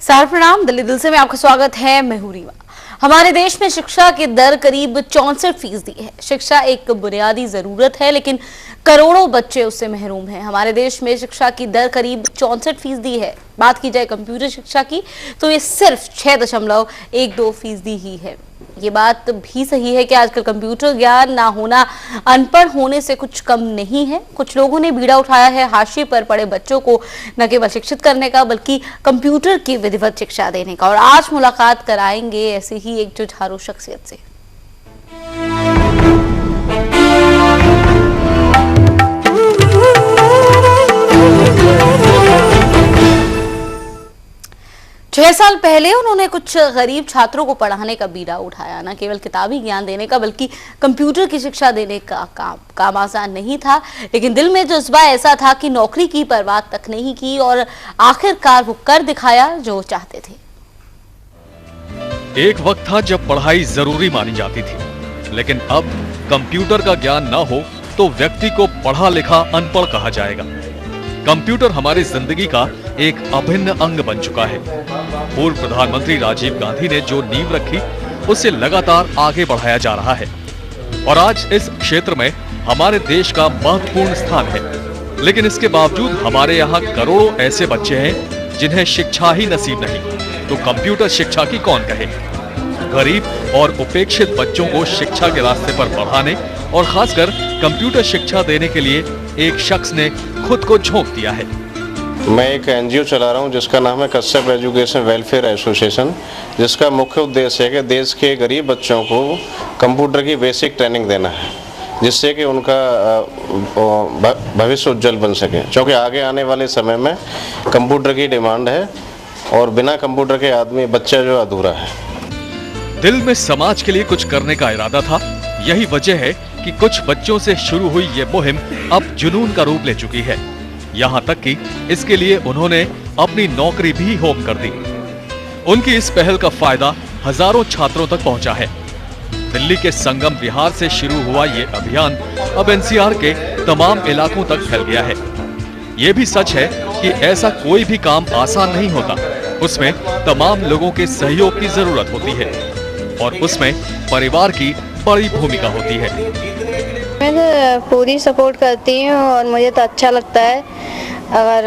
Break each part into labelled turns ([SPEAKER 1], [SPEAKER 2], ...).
[SPEAKER 1] सार प्रणाम, दिल्ली दिल से में आपका स्वागत है। मैं हूं रीमा। हमारे देश में शिक्षा की दर करीब 64% है। शिक्षा एक बुनियादी जरूरत है, लेकिन करोड़ों बच्चे उससे महरूम हैं। हमारे देश में शिक्षा की दर करीब 64% है। बात की जाए कंप्यूटर शिक्षा की तो ये सिर्फ 6.12% ही है। ये बात भी सही है कि आजकल कंप्यूटर ज्ञान ना होना अनपढ़ होने से कुछ कम नहीं है। कुछ लोगों ने बीड़ा उठाया है हाशिए पर पड़े बच्चों को न केवल शिक्षित करने का, बल्कि कंप्यूटर की विधिवत शिक्षा देने का। और आज मुलाकात कराएंगे ऐसी ही एक जुझारू शख्सियत से। छह साल पहले उन्होंने कुछ गरीब छात्रों को पढ़ाने का बीड़ा उठाया। न केवल किताबी ज्ञान देने का, बल्कि कंप्यूटर की शिक्षा देने का काम आसान नहीं था, लेकिन दिल में जज्बा ऐसा था कि नौकरी की परवाह तक नहीं की और आखिरकार वो कर दिखाया जो चाहते थे।
[SPEAKER 2] एक वक्त था जब पढ़ाई जरूरी मानी जाती थी, लेकिन अब कंप्यूटर का ज्ञान ना हो तो व्यक्ति को पढ़ा लिखा अनपढ़ कहा जाएगा। कंप्यूटर हमारी जिंदगी का एक अभिन्न अंग बन चुका है। पूर्व प्रधानमंत्री राजीव गांधी ने जो नींव रखी, उसे लगातार आगे बढ़ाया जा रहा है और आज इस क्षेत्र में हमारे देश का महत्वपूर्ण स्थान है। लेकिन इसके बावजूद हमारे यहाँ करोड़ों ऐसे बच्चे हैं जिन्हें शिक्षा ही नसीब नहीं, तो कंप्यूटर शिक्षा की कौन कहे। गरीब और उपेक्षित बच्चों को शिक्षा के रास्ते पर बढ़ाने और खासकर कंप्यूटर शिक्षा देने के लिए एक शख्स ने खुद को झोंक दिया है।
[SPEAKER 3] मैं एक एनजीओ चला रहा हूं जिसका नाम है कश्यप एजुकेशन वेलफेयर एसोसिएशन, जिसका मुख्य उद्देश्य है कि देश के गरीब बच्चों को कंप्यूटर की बेसिक ट्रेनिंग देना है, जिससे कि उनका भविष्य उज्जवल बन सके। क्योंकि आगे आने वाले समय में कंप्यूटर की डिमांड है और बिना कंप्यूटर के आदमी बच्चा जो अधूरा है।
[SPEAKER 2] दिल में समाज के लिए कुछ करने का इरादा था। यही वजह है कि कुछ बच्चों से शुरू हुई ये मुहिम अब जुनून का रूप ले चुकी है। यहाँ तक कि इसके लिए उन्होंने अपनी नौकरी भी होम कर दी। उनकी इस पहल का फायदा हजारों छात्रों तक पहुंचा है। दिल्ली के संगम विहार से शुरू हुआ ये अभियान अब एनसीआर के तमाम इलाकों तक फैल गया है। ये भी सच है कि ऐसा कोई भी काम आसान नहीं होता, उसमें तमाम लोगों के सहयोग की जरूरत होती है और उसमें परिवार की बड़ी भूमिका होती है।
[SPEAKER 4] मैं तो पूरी सपोर्ट करती हूँ और मुझे तो अच्छा लगता है। अगर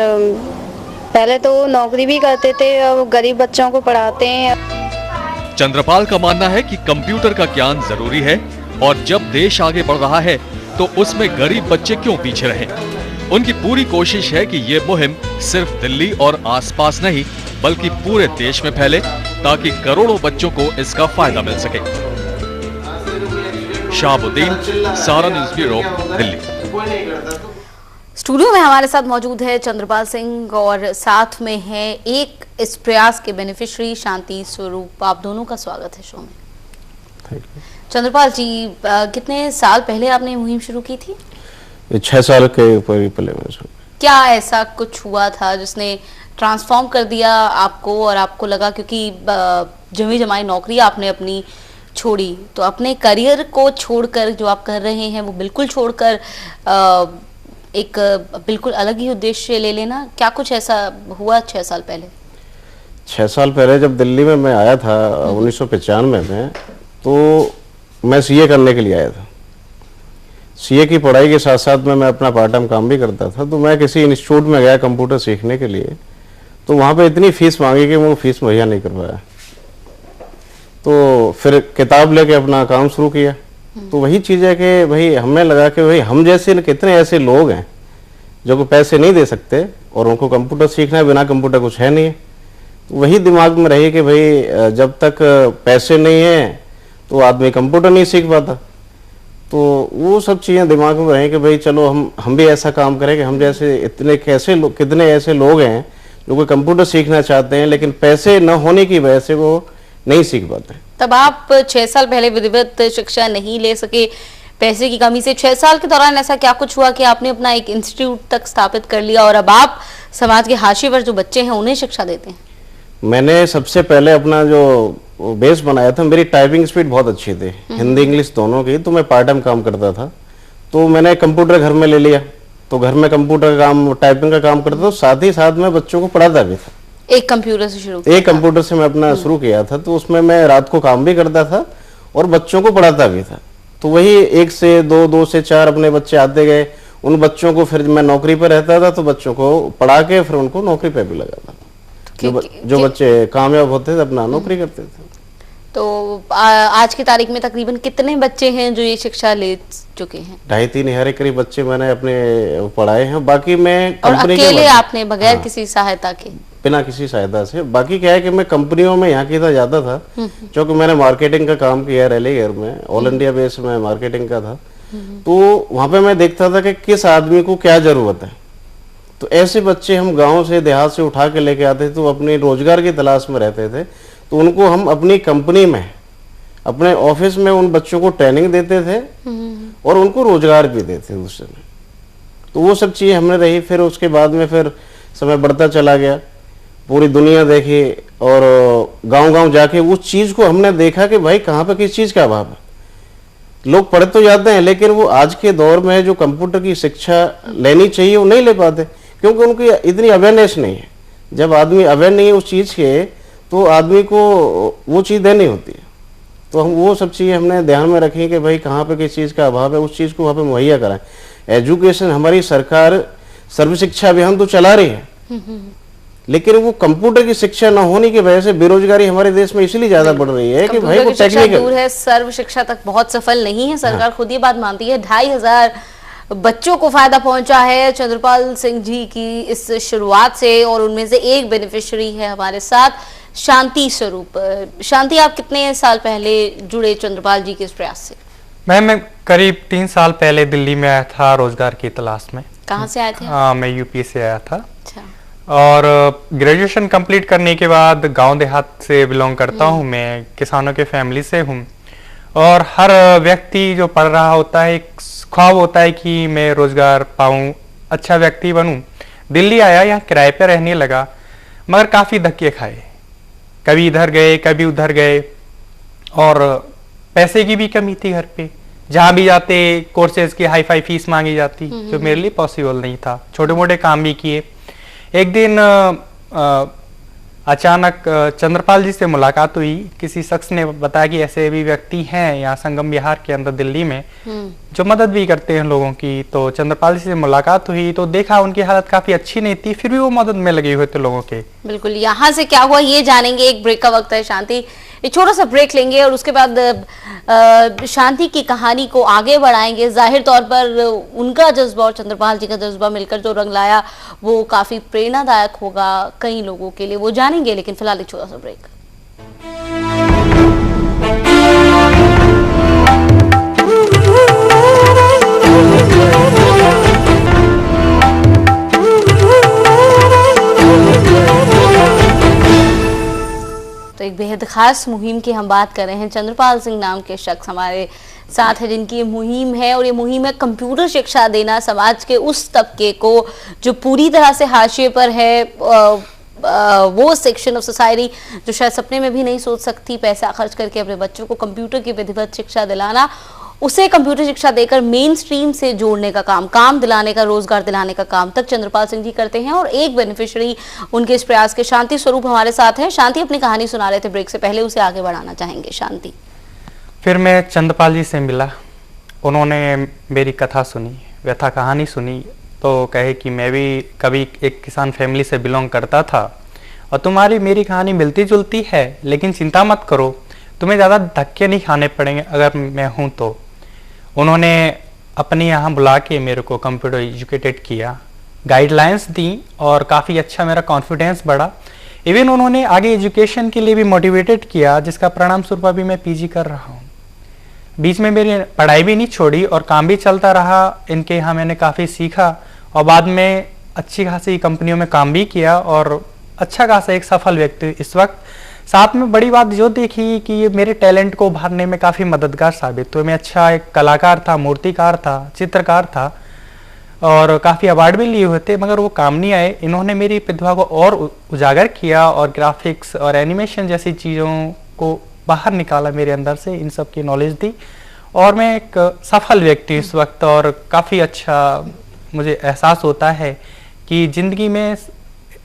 [SPEAKER 4] पहले तो नौकरी भी करते थे और गरीब बच्चों को पढ़ाते हैं।
[SPEAKER 2] चंद्रपाल का मानना है कि कंप्यूटर का ज्ञान जरूरी है और जब देश आगे बढ़ रहा है तो उसमें गरीब बच्चे क्यों पीछे रहें। उनकी पूरी कोशिश है कि ये मुहिम सिर्फ दिल्ली और आसपास नहीं, बल्कि पूरे देश में फैले, ताकि करोड़ों बच्चों को इसका फायदा मिल सके। शाहबुद्दीन, सारा न्यूज़ ब्यूरो, दिल्ली।
[SPEAKER 1] स्टूडियो में हमारे साथ मौजूद है चंद्रपाल सिंह और साथ में है एक इस प्रयास के बेनिफिशियरी शांति स्वरूप। आप दोनों का स्वागत है शो में। चंद्रपाल जी, कितने साल पहले आपने मुहिम शुरू की थी?
[SPEAKER 3] 6 साल के पहले।
[SPEAKER 1] क्या ऐसा कुछ हुआ था जिसने ट्रांसफॉर्म कर दिया आपको और आपको लगा, क्योंकि जमी जमाई नौकरी आपने अपनी छोड़ी, तो अपने करियर को छोड़कर जो आप कर रहे हैं वो बिल्कुल छोड़कर एक बिल्कुल अलग ही उद्देश्य ले लेना, क्या कुछ ऐसा हुआ 6 साल पहले?
[SPEAKER 3] 6 साल पहले जब दिल्ली में मैं आया था 1995 में, तो मैं सीए करने के लिए आया था। सीए की पढ़ाई के साथ साथ में मैं अपना पार्ट टाइम काम भी करता था। तो मैं किसी इंस्टीट्यूट में गया कंप्यूटर सीखने के लिए, तो वहाँ पे इतनी फीस मांगी कि वो फीस मुहैया नहीं कर पाया। तो फिर किताब लेके अपना काम शुरू किया। तो वही चीज़ है कि भाई हमें लगा कि भाई हम जैसे कितने ऐसे लोग हैं जो को पैसे नहीं दे सकते और उनको कंप्यूटर सीखना है, बिना कंप्यूटर कुछ है नहीं। तो वही दिमाग में रही कि भाई जब तक पैसे नहीं हैं तो आदमी कंप्यूटर नहीं सीख पाता। तो वो सब चीज़ें दिमाग में रही कि भाई चलो हम भी ऐसा काम करें कि हम जैसे कितने ऐसे लोग हैं जो कोई कंप्यूटर सीखना चाहते हैं, लेकिन पैसे न होने की वजह से वो नहीं सीख पाते।
[SPEAKER 1] तब आप 6 साल पहले विधिवत शिक्षा नहीं ले सके पैसे की कमी से। 6 साल के दौरान ऐसा क्या कुछ हुआ कि आपने अपना एक इंस्टीट्यूट तक स्थापित कर लिया और अब आप समाज के हाशिए पर जो बच्चे हैं उन्हें शिक्षा देते हैं?
[SPEAKER 3] मैंने सबसे पहले अपना जो बेस बनाया था, मेरी टाइपिंग स्पीड बहुत अच्छी थी, हिंदी इंग्लिश दोनों की। तो मैं पार्ट टाइम काम करता था, तो मैंने कंप्यूटर घर में ले लिया। तो घर में कंप्यूटर का काम, टाइपिंग का काम करता था, साथ ही साथ में बच्चों को पढ़ाता भी था।
[SPEAKER 1] एक कंप्यूटर से शुरू
[SPEAKER 3] एक कंप्यूटर से मैं अपना शुरू किया था, तो उसमें मैं रात को काम भी करता था और बच्चों को पढ़ाता भी था। तो वही 1 से 2, 2 से 4 अपने बच्चे आते गए, उन बच्चों को फिर मैं नौकरी पर रहता था तो बच्चों को पढ़ा के फिर उनको नौकरी पे भी लगाता था। जो बच्चे कामयाब होते थे अपना नौकरी करते थे।
[SPEAKER 1] तो आज की तारीख में तकरीबन कितने बच्चे हैं जो ये शिक्षा ले चुके हैं?
[SPEAKER 3] 2,500 करीब बच्चे मैंने अपने पढ़ाए हैं। बाकी मैं
[SPEAKER 1] और
[SPEAKER 3] कंपनी
[SPEAKER 1] अकेले आपने बगैर किसी सहायता के?
[SPEAKER 3] बिना किसी सहायता से। बाकी क्या है कि मैं कंपनियों में यहाँ की था ज्यादा था, क्योंकि मैंने मार्केटिंग का काम किया रेलीगेयर में, ऑल इंडिया बेस में मार्केटिंग का था। तो वहां पे मैं देखता था कि किस आदमी को क्या जरूरत है। तो ऐसे बच्चे हम गांव से देहात से उठा के लेके आते थे, तो अपने रोजगार की तलाश में रहते थे। तो उनको हम अपनी कंपनी में, अपने ऑफिस में उन बच्चों को ट्रेनिंग देते थे और उनको रोजगार भी देते थे उस समय। तो वो सब चीजें हमने रही। फिर उसके बाद में फिर समय बढ़ता चला गया, पूरी दुनिया देखी और गांव-गांव जाके उस चीज को हमने देखा कि भाई कहाँ पे किस चीज का अभाव है। लोग पढ़ तो जाते हैं, लेकिन वो आज के दौर में जो कंप्यूटर की शिक्षा लेनी चाहिए वो नहीं ले पाते, क्योंकि उनकी इतनी अवेयरनेस नहीं है। जब आदमी अवेयर नहीं है उस चीज के, तो आदमी को वो चीज देनी होती है। तो हम वो सब चीजें हमने ध्यान में रखी कि भाई कहाँ पे किस चीज का अभाव है, उस चीज को वहाँ पे मुहैया कराएं। एजुकेशन, हमारी सरकार सर्व शिक्षा अभियान तो चला रही है, लेकिन वो कंप्यूटर की शिक्षा न होने की वजह से बेरोजगारी हमारे देश में इसलिए ज्यादा बढ़ रही है कि भाई वो टेक्निकल
[SPEAKER 1] दूर है, सर्व शिक्षा तक बहुत सफल नहीं है। सरकार खुद ये बात मानती है। 2,500 बच्चों को फायदा पहुंचा है चंद्रपाल सिंह जी की इस शुरुआत से, और उनमें से एक बेनिफिशियरी है हमारे साथ शांति स्वरूप। शांति, आप कितने साल पहले जुड़े चंद्रपाल जी के इस प्रयास से?
[SPEAKER 5] मैं करीब 3 साल पहले दिल्ली में आया था रोजगार की तलाश में।
[SPEAKER 1] कहाँ से आए थे?
[SPEAKER 5] मैं यूपी से आया था।
[SPEAKER 1] अच्छा।
[SPEAKER 5] और ग्रेजुएशन कंप्लीट करने के बाद गांव देहात से बिलोंग करता हूं, मैं किसानों के फैमिली से हूं। और हर व्यक्ति जो पढ़ रहा होता है, एक ख्वाब होता है कि मैं रोजगार पाऊं, अच्छा व्यक्ति बनूं। दिल्ली आया, यहाँ किराए पे रहने लगा, मगर काफ़ी धक्के खाए। कभी इधर गए, कभी उधर गए, और पैसे की भी कमी थी घर पे। जहाँ भी जाते कोर्सेज की हाई फाई फीस मांगी जाती, जो मेरे लिए पॉसिबल नहीं था। छोटे मोटे काम भी किए। एक दिन अचानक चंद्रपाल जी से मुलाकात हुई। किसी शख्स ने बताया कि ऐसे भी व्यक्ति हैं यहाँ संगम विहार के अंदर दिल्ली में जो मदद भी करते हैं लोगों की। तो चंद्रपाल जी से मुलाकात हुई तो देखा उनकी हालत काफी अच्छी नहीं थी, फिर भी वो मदद में लगे हुए थे लोगों के।
[SPEAKER 1] बिल्कुल, यहाँ से क्या हुआ ये जानेंगे। एक ब्रेक का वक्त है शांति, एक छोटा सा ब्रेक लेंगे और उसके बाद शांति की कहानी को आगे बढ़ाएंगे। जाहिर तौर पर उनका जज्बा और चंद्रपाल जी का जज्बा मिलकर जो रंग लाया वो काफी प्रेरणादायक होगा कई लोगों के लिए, वो जानेंगे। लेकिन फिलहाल एक छोटा सा ब्रेक। तो एक बेहद खास मुहिम की हम बात कर रहे हैं। चंद्रपाल सिंह नाम के शख्स हमारे साथ है जिनकी ये मुहिम है, और ये मुहिम है कंप्यूटर शिक्षा देना समाज के उस तबके को जो पूरी तरह से हाशिए पर है। वो सेक्शन ऑफ सोसाइटी जो शायद सपने में भी नहीं सोच सकती पैसा खर्च करके अपने बच्चों को कंप्यूटर की विधिवत शिक्षा दिलाना, उसे कंप्यूटर शिक्षा देकर मेन स्ट्रीम से जोड़ने का काम दिलाने का, रोजगार दिलाने का काम तक चंद्रपाल सिंह जी करते हैं। और एक बेनिफिशियरी उनके इस प्रयास के शांति स्वरूप हमारे साथ हैं। शांति अपनी कहानी सुना रहे थे ब्रेक से पहले, उसे आगे बढ़ाना चाहेंगे। शांति।
[SPEAKER 5] फिर मैं चंद्रपाल जी से मिला, उन्होंने मेरी कथा सुनी, व्यथा कहानी सुनी, तो कहे कि मैं भी कभी एक किसान फैमिली से बिलोंग करता था और तुम्हारी मेरी कहानी मिलती जुलती है, लेकिन चिंता मत करो, तुम्हें ज़्यादा धक्के नहीं खाने पड़ेंगे अगर मैं हूँ तो। उन्होंने अपने यहाँ बुला के मेरे को कंप्यूटर एजुकेटेड किया, गाइडलाइंस दी और काफ़ी अच्छा मेरा कॉन्फिडेंस बढ़ा। इवन उन्होंने आगे एजुकेशन के लिए भी मोटिवेटेड किया, जिसका परिणाम स्वरूप अभी मैं पीजी कर रहा हूँ। बीच में मेरी पढ़ाई भी नहीं छोड़ी और काम भी चलता रहा। इनके यहाँ मैंने काफ़ी सीखा और बाद में अच्छी खासी कंपनियों में काम भी किया और अच्छा खासा एक सफल व्यक्ति इस वक्त। साथ में बड़ी बात जो देखी कि ये मेरे टैलेंट को उभारने में काफ़ी मददगार साबित हुए। मैं अच्छा एक कलाकार था, मूर्तिकार था, चित्रकार था और काफ़ी अवार्ड भी लिए हुए थे, मगर वो काम नहीं आए। इन्होंने मेरी प्रतिभा को और उजागर किया और ग्राफिक्स और एनिमेशन जैसी चीज़ों को बाहर निकाला मेरे अंदर से, इन सब की नॉलेज दी और मैं एक सफल व्यक्ति इस वक्त। और काफ़ी अच्छा मुझे एहसास होता है कि ज़िंदगी में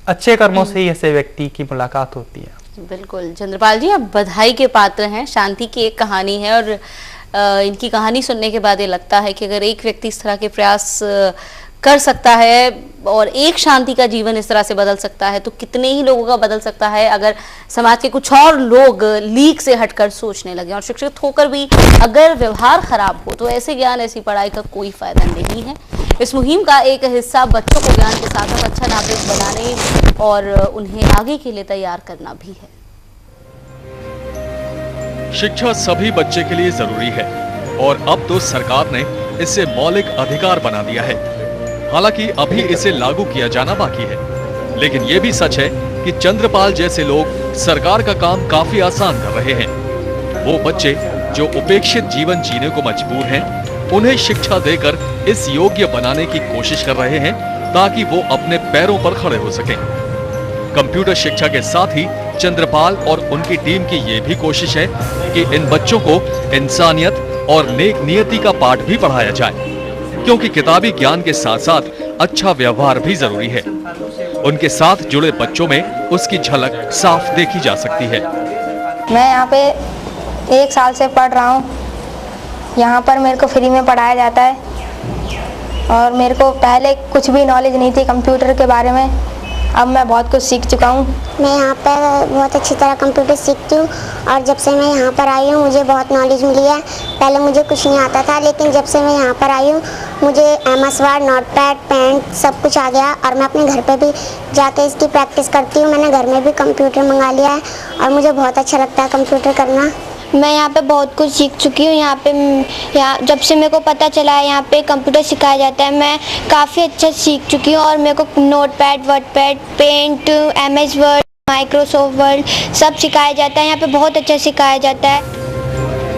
[SPEAKER 5] अच्छे कर्मों से ही ऐसे व्यक्ति की मुलाकात होती है।
[SPEAKER 1] बिल्कुल चंद्रपाल जी, आप बधाई के पात्र हैं। शांति की एक कहानी है और इनकी कहानी सुनने के बाद ये लगता है कि अगर एक व्यक्ति इस तरह के प्रयास कर सकता है और एक शांति का जीवन इस तरह से बदल सकता है, तो कितने ही लोगों का बदल सकता है अगर समाज के कुछ और लोग लीक से हटकर सोचने लगे। और शिक्षित होकर भी अगर व्यवहार खराब हो तो ऐसे ज्ञान, ऐसी पढ़ाई का कोई फायदा नहीं है। इस मुहिम का एक हिस्सा बच्चों को ज्ञान के साथ साथ अच्छा नागरिक बनाने और उन्हें आगे के लिए तैयार करना भी है।
[SPEAKER 2] शिक्षा सभी बच्चे के लिए जरूरी है और अब तो सरकार ने इसे मौलिक अधिकार बना दिया है। हालांकि अभी इसे लागू किया जाना बाकी है, लेकिन यह भी सच है कि चंद्रपाल जैसे लोग सरकार का काम काफी आसान कर रहे हैं। वो बच्चे जो उपेक्षित जीवन जीने को मजबूर हैं, उन्हें शिक्षा देकर इस योग्य बनाने की कोशिश कर रहे हैं ताकि वो अपने पैरों पर खड़े हो सकें। कंप्यूटर शिक्षा के साथ ही चंद्रपाल और उनकी टीम की ये भी कोशिश है कि इन बच्चों को इंसानियत और नेक नियति का पाठ भी पढ़ाया जाए, क्योंकि किताबी ज्ञान के साथ साथ अच्छा व्यवहार भी जरूरी है। उनके साथ जुड़े बच्चों में उसकी झलक साफ देखी जा सकती है।
[SPEAKER 6] मैं यहाँ पे 1 साल से पढ़ रहा हूँ। यहाँ पर मेरे को फ्री में पढ़ाया जाता है और मेरे को पहले कुछ भी नॉलेज नहीं थी कंप्यूटर के बारे में। अब मैं बहुत कुछ सीख चुका हूँ।
[SPEAKER 7] मैं यहाँ पर बहुत अच्छी तरह कंप्यूटर सीखती हूँ और जब से मैं यहाँ पर आई हूँ मुझे बहुत नॉलेज मिली है। पहले मुझे कुछ नहीं आता था, लेकिन जब से मैं यहाँ पर आई हूँ मुझे MS वर्ड, नोटपैड, पेंट सब कुछ आ गया और मैं अपने घर पे भी जाके इसकी प्रैक्टिस करती हूँ। मैंने घर में भी कंप्यूटर मंगा लिया है और मुझे बहुत अच्छा लगता है कंप्यूटर करना।
[SPEAKER 6] मैं यहाँ पे बहुत कुछ सीख चुकी हूँ। यहाँ जब से मेरे को पता चला है यहाँ पे कंप्यूटर सिखाया जाता है, मैं काफ़ी अच्छा सीख चुकी हूँ और मेरे को notepad, wordpad, paint, MS Word, Microsoft Word सब सिखाया जाता है। यहाँ पे बहुत अच्छा सिखाया जाता है।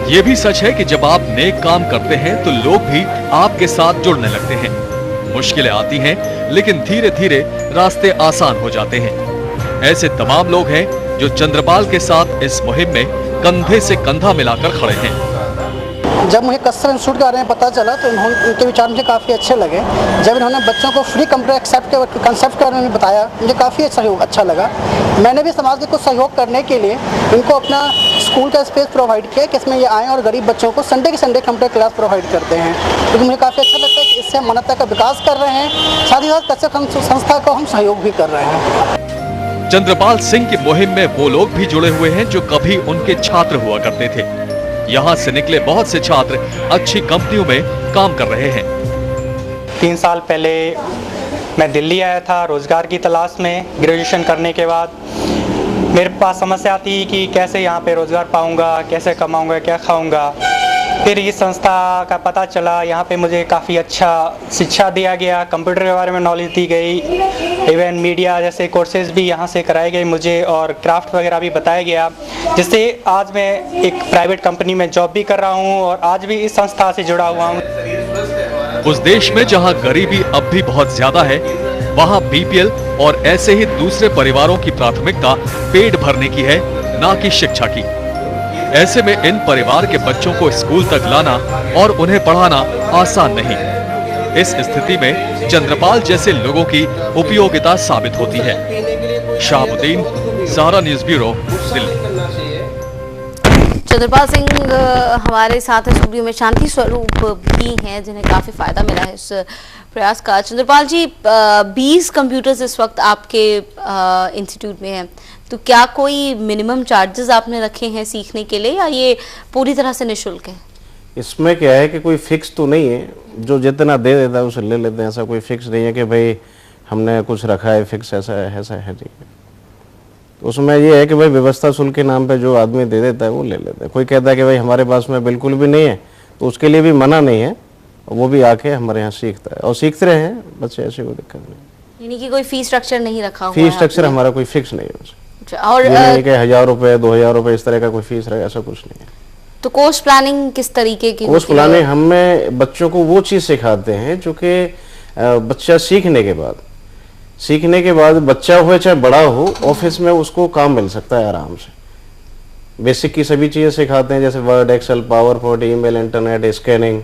[SPEAKER 2] ये भी सच है कि जब आप नेक काम करते हैं तो लोग भी आपके साथ जुड़ने लगते हैं। मुश्किलें आती हैं, लेकिन धीरे धीरे रास्ते आसान हो जाते हैं। ऐसे तमाम लोग हैं जो चंद्रपाल के साथ इस मुहिम में कंधे से कंधा मिलाकर खड़े हैं।
[SPEAKER 8] जब मुझे कस्टर इंस्टीट्यूट के बारे में पता चला तो उनके विचार मुझे काफ़ी अच्छे लगे। जब इन्होंने बच्चों को फ्री कंप्यूटर कंसेप्ट के बारे में बताया, मुझे काफ़ी अच्छा लगा। मैंने भी समाज के कुछ सहयोग करने के लिए इनको अपना स्कूल का स्पेस प्रोवाइड किया कि इसमें ये आएँ और गरीब बच्चों को संडे की संडे कंप्यूटर क्लास प्रोवाइड करते हैं, क्योंकि मुझे काफ़ी अच्छा लगता है कि इससे हम मानवता का विकास कर रहे हैं, साथ ही साथ कस्टर संस्था को हम सहयोग भी कर रहे हैं।
[SPEAKER 2] चंद्रपाल सिंह की मुहिम में वो लोग भी जुड़े हुए हैं जो कभी उनके छात्र हुआ करते थे। यहाँ से निकले बहुत से छात्र अच्छी कंपनियों में काम कर रहे हैं।
[SPEAKER 5] 3 साल पहले मैं दिल्ली आया था रोजगार की तलाश में। ग्रेजुएशन करने के बाद मेरे पास समस्या थी कि कैसे यहाँ पे रोजगार पाऊँगा, कैसे कमाऊँगा, क्या खाऊँगा। फिर इस संस्था का पता चला, यहाँ पे मुझे काफ़ी अच्छा शिक्षा दिया गया, कंप्यूटर के बारे में नॉलेज दी गई, इवन मीडिया जैसे कोर्सेज भी यहाँ से कराए गए मुझे और क्राफ्ट वगैरह भी बताया गया, जिससे आज मैं एक प्राइवेट कंपनी में जॉब भी कर रहा हूँ और आज भी इस संस्था से जुड़ा हुआ हूँ।
[SPEAKER 2] उस देश में जहाँ गरीबी अब भी बहुत ज्यादा है, वहाँ BPL और ऐसे ही दूसरे परिवारों की प्राथमिकता पेट भरने की है, ना कि शिक्षा की। ऐसे में इन परिवार के बच्चों को स्कूल तक लाना और उन्हें पढ़ाना आसान नहीं। इस स्थिति में चंद्रपाल जैसे लोगों की उपयोगिता साबित होती है। शाहबुद्दीन, सहारा न्यूज़ ब्यूरो, दिल्ली।
[SPEAKER 1] चंद्रपाल सिंह हमारे साथ स्टूडियो में। शांति स्वरूप भी हैं जिन्हें काफी फायदा मिला है इस प्रयास का। चंद्रपाल जी, 20 कंप्यूटर्स इस वक्त आपके इंस्टीट्यूट में हैं, तो क्या कोई मिनिमम चार्जेस आपने रखे हैं सीखने के लिए या ये पूरी तरह से निःशुल्क है? इसमें
[SPEAKER 3] क्या है कि कोई फिक्स तो नहीं है, जो जितना दे देता है उसे ले लेते हैं। ऐसा कोई फिक्स नहीं है कि भाई हमने कुछ रखा है फिक्स, ऐसा है नहीं। तो उसमें ये है कि भाई व्यवस्था शुल्क के नाम पे जो आदमी दे देता है वो ले लेते हैं। कोई कहता है कि भाई हमारे पास में बिल्कुल भी नहीं है, तो उसके लिए भी मना नहीं है, वो भी आके हमारे यहाँ सीखता है और सीखते रहे हैं बच्चे, ऐसे कोई दिक्कत नहीं।
[SPEAKER 1] यानी कि कोई फीस स्ट्रक्चर नहीं रखा हुआ है?
[SPEAKER 3] फीस स्ट्रक्चर हमारा कोई फिक्स नहीं है।
[SPEAKER 1] और
[SPEAKER 3] ये नहीं कि 1000 रुपए 2000 रुपए इस तरह का कोई फीस रहे, ऐसा कुछ नहीं है।
[SPEAKER 1] तो कोर्स प्लानिंग किस तरीके की?
[SPEAKER 3] कोर्स प्लानिंग हमें बच्चों को वो चीज सिखाते हैं जो कि बच्चा सीखने के बाद बच्चा हो चाहे बड़ा हो, ऑफिस में उसको काम मिल सकता है आराम से। बेसिक की सभी चीजें सिखाते हैं, जैसे Word, Excel, PowerPoint, email, internet, scanning,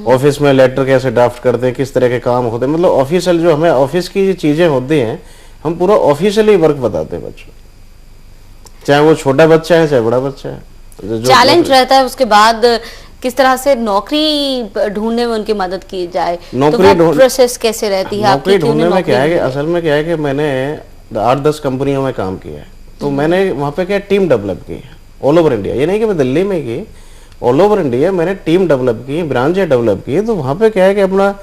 [SPEAKER 3] office में लेटर कैसे ड्राफ्ट करते हैं, किस तरह के काम होते हैं, मतलब ऑफिशियल जो हमें ऑफिस की चीजें होती हैं हम पूरा ऑफिशियली वर्क बताते हैं बच्चों, चाहे वो छोटा बच्चा है चाहे बड़ा बच्चा है।
[SPEAKER 1] चैलेंज रहता है उसके बाद किस तरह से नौकरी ढूंढने में उनकी मदद की जाए,
[SPEAKER 3] नौकरी
[SPEAKER 1] तो प्रोसेस कैसे रहती है
[SPEAKER 3] नौकरी ढूंढने में क्या है कि असल में क्या है कि मैंने 8-10 कंपनियों में काम किया है, तो मैंने वहाँ पे क्या टीम डेवलप की है ऑल ओवर इंडिया। ये नहीं कि मैं दिल्ली में की, ऑल ओवर इंडिया मैंने टीम डेवलप की, ब्रांचें डेवलप की। तो वहाँ पे क्या है कि अपना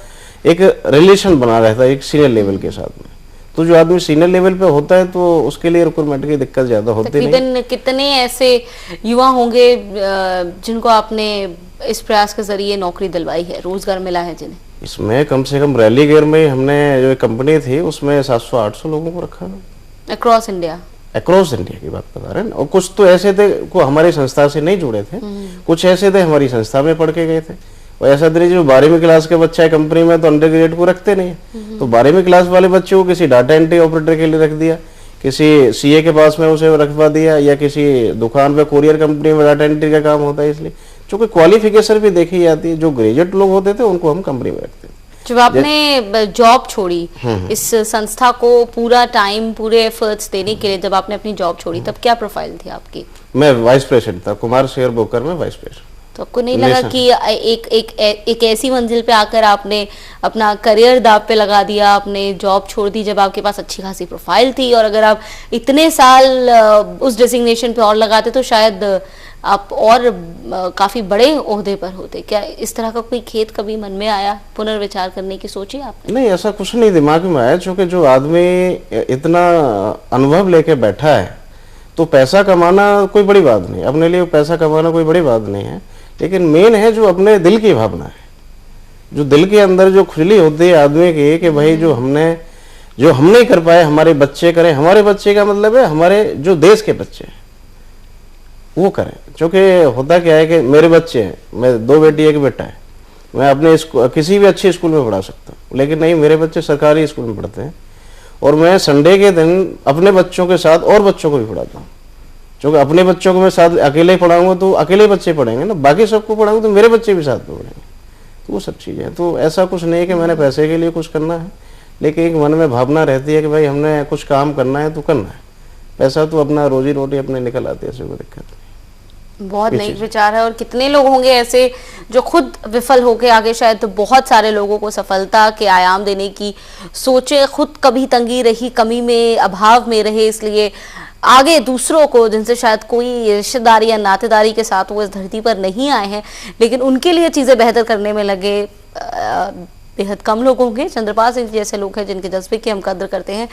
[SPEAKER 3] एक रिलेशन बना रहता है एक सीनियर लेवल के साथ में। तो जो आदमी सीनियर लेवल पे होता है तो उसके लिए रिक्रूटमेंट की दिक्कत ज्यादा होती नहीं।
[SPEAKER 1] तकरीबन कितने ऐसे युवा होंगे जिनको आपने इस प्रयास के जरिए नौकरी दिलवाई है, रोजगार मिला है जिन्हें?
[SPEAKER 3] इसमें कम से कम रैली गेयर में हमने जो कंपनी थी उसमें 700-800 लोगों को रखा है
[SPEAKER 1] अक्रॉस इंडिया।
[SPEAKER 3] अक्रॉस इंडिया की बात बता रहे हैं। और कुछ तो ऐसे थे को हमारी संस्था से नहीं जुड़े थे, कुछ ऐसे थे हमारी संस्था में पढ़ के गए थे। और ऐसा नहीं जो 12वीं क्लास के बच्चा है कंपनी में तो अंडर ग्रेजुएट को रखते नहीं है, तो 12वीं क्लास वाले बच्चे को किसी डाटा एंट्री ऑपरेटर के लिए रख दिया, किसी सीए के पास में उसे रखवा दिया, या किसी दुकान पे कोरियर कंपनी में डाटा एंट्री का काम होता है। इसलिए चूंकि क्वालिफिकेशन भी देखी जाती है, जो ग्रेजुएट लोग होते थे उनको हम कंपनी में रखते हैं।
[SPEAKER 1] जब आपने जॉब छोड़ी इस संस्था को पूरा टाइम पूरे एफर्ट्स देने के लिए, जब आपने अपनी जॉब छोड़ी तब क्या प्रोफाइल थी आपकी?
[SPEAKER 3] मैं वाइस प्रेसिडेंट था, कुमार शेयर ब्रोकर में वाइस प्रेसिडेंट।
[SPEAKER 1] तो आपको नहीं लगा कि एक ऐसी मंजिल पे आकर आपने अपना करियर दांव पे लगा दिया, आपने जॉब छोड़ दी जब आपके पास अच्छी खासी प्रोफाइल थी, और अगर आप इतने साल उस डेजिग्नेशन पे और लगाते तो शायद आप और काफी बड़े ओहदे पर होते? क्या इस तरह का कोई खेद कभी मन में आया, पुनर्विचार करने की सोची आपने?
[SPEAKER 3] नहीं, ऐसा कुछ नहीं दिमाग में आया, क्योंकि जो आदमी इतना अनुभव लेके बैठा है तो पैसा कमाना कोई बड़ी बात नहीं, अपने लिए पैसा कमाना कोई बड़ी बात नहीं है, लेकिन मेन है जो अपने दिल की भावना है, जो दिल के अंदर जो खुजली होती है आदमी की कि भाई जो हम नहीं कर पाए हमारे बच्चे करें। हमारे बच्चे का मतलब है हमारे जो देश के बच्चे हैं वो करें। क्योंकि होता क्या है कि मेरे बच्चे हैं, मैं 2 बेटी 1 बेटा है, मैं अपने किसी भी अच्छे स्कूल में पढ़ा सकता हूँ, लेकिन नहीं, मेरे बच्चे सरकारी स्कूल में पढ़ते हैं और मैं संडे के दिन अपने बच्चों के साथ और बच्चों को भी पढ़ाता हूँ। क्योंकि अपने बच्चों को मैं साथ अकेले पढ़ाऊंगा तो अकेले बच्चे पढ़ेंगे ना, बाकी सबको पढ़ाऊंगा तो मेरे बच्चे भी साथ में पढ़ेंगे। तो वो सब चीज़ें, तो ऐसा कुछ नहीं है कि मैंने पैसे के लिए कुछ करना है, लेकिन एक मन में भावना रहती है कि भाई हमने कुछ काम करना है तो करना है। पैसा तो अपना रोजी रोटी अपने निकल आती है, ऐसे कोई दिक्कत नहीं।
[SPEAKER 1] बहुत नई विचार है। और कितने लोग होंगे ऐसे जो खुद विफल होके आगे शायद तो बहुत सारे लोगों को सफलता के आयाम देने की सोचे, खुद कभी तंगी रही, कमी में अभाव में रहे, इसलिए आगे दूसरों को जिनसे शायद कोई रिश्तेदारी या नातेदारी के साथ वो इस धरती पर नहीं आए हैं लेकिन उनके लिए चीजें बेहतर करने में लगे, बेहद कम लोग होंगे। चंद्रपाल सिंह जैसे लोग हैं जिनके जज्बे की हम कदर करते हैं।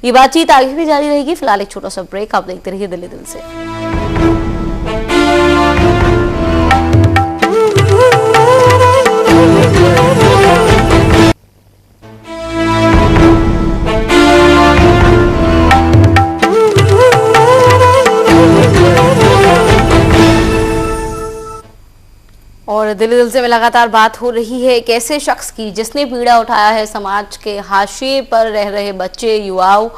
[SPEAKER 1] ये बातचीत आगे भी जारी रहेगी। फिलहाल एक छोटा सा ब्रेक, आप देखते रहिए दिल्ली दिल से। और दिल्ली दिल से में लगातार बात हो रही है एक ऐसे शख्स की जिसने पीड़ा उठाया है समाज के हाशिए पर रह रहे बच्चे युवाओं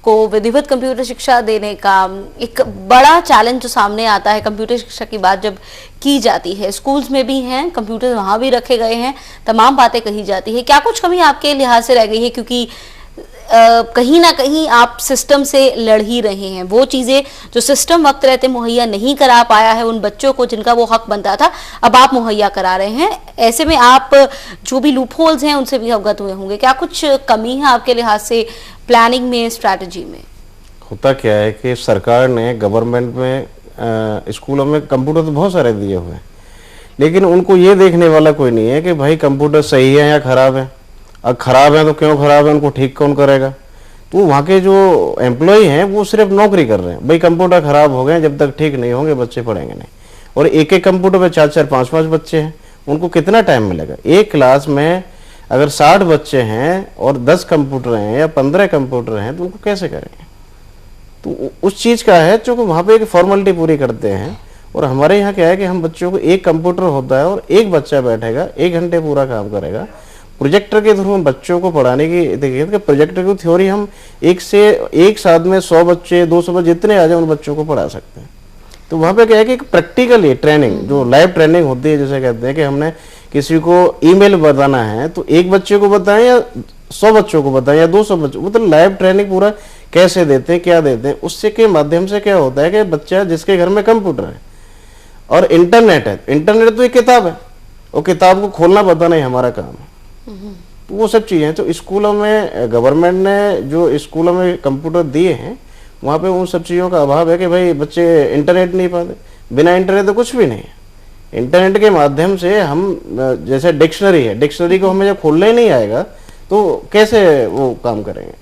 [SPEAKER 1] को विधिवत कंप्यूटर शिक्षा देने का। एक बड़ा चैलेंज जो सामने आता है, कंप्यूटर शिक्षा की बात जब की जाती है, स्कूल्स में भी हैं कंप्यूटर, वहां भी रखे गए हैं, तमाम बातें कही जाती है, क्या कुछ कमी आपके लिहाज से रह गई है? क्योंकि कहीं ना कहीं आप सिस्टम से लड़ ही रहे हैं, वो चीजें जो सिस्टम वक्त रहते मुहैया नहीं करा पाया है उन बच्चों को जिनका वो हक बनता था, अब आप मुहैया करा रहे हैं। ऐसे में आप जो भी लूप होल्स हैं उनसे भी अवगत हुए होंगे, क्या कुछ कमी है आपके लिहाज से प्लानिंग में, स्ट्रैटेजी में?
[SPEAKER 3] होता क्या है कि सरकार ने गवर्नमेंट में स्कूलों में कंप्यूटर तो बहुत सारे दिए हुए हैं, लेकिन उनको ये देखने वाला कोई नहीं है कि भाई कंप्यूटर सही है या खराब है। अब खराब है तो क्यों खराब है, उनको ठीक कौन करेगा? तो वहाँ के जो एम्प्लॉय हैं वो सिर्फ नौकरी कर रहे हैं, भाई कंप्यूटर खराब हो गए, जब तक ठीक नहीं होंगे बच्चे पढ़ेंगे नहीं। और एक एक कंप्यूटर पे 4-4, 5-5 बच्चे हैं, उनको कितना टाइम मिलेगा? एक क्लास में अगर 60 बच्चे हैं और 10 कंप्यूटर हैं या 15 कंप्यूटर हैं तो उनको कैसे करेंगे? तो उस चीज़ का है जो वहाँ पे एक फॉर्मेलिटी पूरी करते हैं। और हमारे यहाँ क्या है कि हम बच्चों को एक कंप्यूटर होता है और एक बच्चा बैठेगा, 1 घंटे पूरा काम करेगा। प्रोजेक्टर के थ्रू हम बच्चों को पढ़ाने की देखिए कि प्रोजेक्टर की थ्योरी हम एक साथ में 100 बच्चे 200 बच्चे जितने आ जाए उन बच्चों को पढ़ा सकते हैं। तो वहाँ पे क्या है कि प्रैक्टिकली ट्रेनिंग, जो लाइव ट्रेनिंग होती है, जैसे कहते हैं कि हमने किसी को ईमेल बताना है तो एक बच्चे को बताएं या 100 बच्चों को बताएं या 200 बच्चों, मतलब लाइव ट्रेनिंग पूरा कैसे देते हैं, क्या देते हैं, उससे के माध्यम से क्या होता है कि बच्चा जिसके घर में कंप्यूटर है और इंटरनेट है, इंटरनेट तो एक किताब है, वो किताब को खोलना बताना ही हमारा काम है। तो वो सब चीज़ें, तो स्कूलों में गवर्नमेंट ने जो स्कूलों में कंप्यूटर दिए हैं वहाँ पे उन सब चीज़ों का अभाव है कि भाई बच्चे इंटरनेट नहीं पाते, बिना इंटरनेट तो कुछ भी नहीं है। इंटरनेट के माध्यम से हम जैसे डिक्शनरी है, डिक्शनरी को हमें जब खोलना ही नहीं आएगा तो कैसे वो काम करेंगे।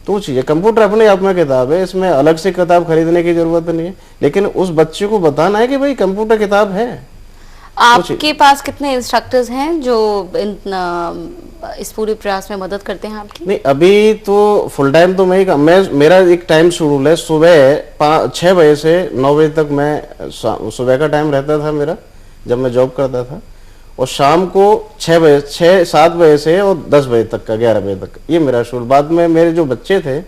[SPEAKER 3] तो चीज़ है, कंप्यूटर अपने आप में किताब है, इसमें अलग से किताब खरीदने की जरूरत नहीं है, लेकिन उस बच्चे को बताना है कि भाई कंप्यूटर किताब है।
[SPEAKER 1] आपके पास कितने इंस्ट्रक्टर्स हैं जो इस पूरे प्रयास में मदद करते हैं आपकी?
[SPEAKER 3] नहीं, अभी तो फुल टाइम तो मैं मेरा एक टाइम शेड्यूल है, सुबह 6 बजे से 9 बजे तक मैं सुबह का टाइम रहता था मेरा जब मैं जॉब करता था, और शाम को 7 बजे से और 10 बजे तक का 11 बजे तक, ये मेरा शेड्यूल। बाद में मेरे जो बच्चे थे,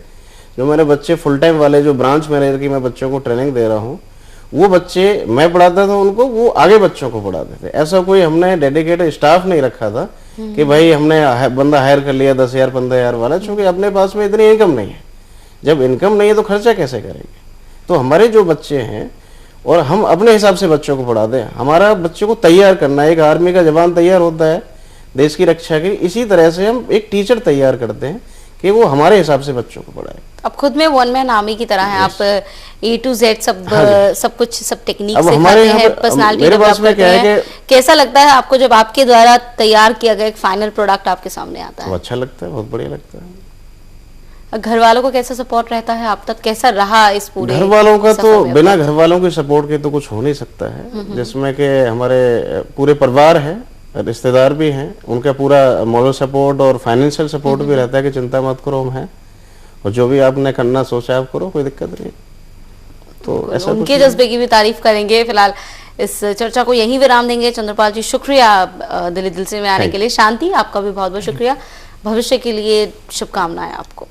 [SPEAKER 3] जो मेरे बच्चे फुल टाइम वाले जो ब्रांच मैनेजर की मैं बच्चों को ट्रेनिंग दे रहा हूँ, वो बच्चे मैं पढ़ाता था उनको, वो आगे बच्चों को पढ़ाते थे। ऐसा कोई हमने डेडिकेटेड स्टाफ नहीं रखा था कि भाई हमने बंदा हायर कर लिया 10,000 15,000 वाला, क्योंकि अपने पास में इतनी इनकम नहीं है। जब इनकम नहीं है तो खर्चा कैसे करेंगे। तो हमारे जो बच्चे हैं और हम अपने हिसाब से बच्चों को पढ़ाते हैं, हमारा बच्चों को तैयार करना है। एक आर्मी का जवान तैयार होता है देश की रक्षा के, इसी तरह से हम एक टीचर तैयार करते हैं कि वो हमारे हिसाब से बच्चों को पढ़ाए।
[SPEAKER 1] अब खुद में वन मैन आर्मी की तरह है, आप A to Z सब कुछ सब टेक्निक
[SPEAKER 3] अब
[SPEAKER 1] सिखाते
[SPEAKER 3] हमारे यहाँ
[SPEAKER 1] हैं,
[SPEAKER 3] पे
[SPEAKER 1] पर्सनालिटी
[SPEAKER 3] मेरे
[SPEAKER 1] डेवलप
[SPEAKER 3] पास में
[SPEAKER 1] करते
[SPEAKER 3] क्या है
[SPEAKER 1] हैं। कैसा लगता है आपको जब आपके द्वारा तैयार किया गया एक फाइनल प्रोडक्ट आपके सामने आता
[SPEAKER 3] तो
[SPEAKER 1] है?
[SPEAKER 3] अच्छा लगता है, बहुत बढ़िया लगता है।
[SPEAKER 1] घर वालों को कैसा सपोर्ट रहता है आप तक, कैसा रहा इस पूरे
[SPEAKER 3] घर वालों का
[SPEAKER 1] सफर
[SPEAKER 3] तो
[SPEAKER 1] में?
[SPEAKER 3] बिना घर वालों के सपोर्ट के तो कुछ हो नहीं सकता है, जिसमें कि हमारे पूरे परिवार है, रिश्तेदार भी हैं, उनका पूरा मॉरल सपोर्ट और फाइनेंशियल सपोर्ट भी रहता है कि चिंता मत करो हम हैं, और जो भी आपने करना सोचा आप करो, कोई दिक्कत नहीं। तो ऐसा
[SPEAKER 1] उनके जज्बे की भी तारीफ करेंगे। फिलहाल इस चर्चा को यहीं विराम देंगे। चंद्रपाल जी, शुक्रिया दिल से में आने के लिए। शांति, आपका भी बहुत बहुत शुक्रिया। भविष्य के लिए शुभकामनाएं आपको।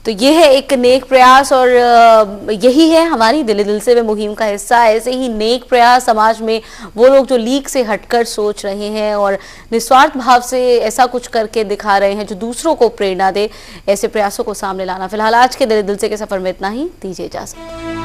[SPEAKER 1] तो ये है एक नेक प्रयास, और यही है हमारी दिल से मुहिम का हिस्सा। ऐसे ही नेक प्रयास समाज में वो लोग जो लीक से हटकर सोच रहे हैं और निस्वार्थ भाव से ऐसा कुछ करके दिखा रहे हैं जो दूसरों को प्रेरणा दे, ऐसे प्रयासों को सामने लाना। फिलहाल आज के दिल से के सफर में इतना ही, दीजिए इजाजत।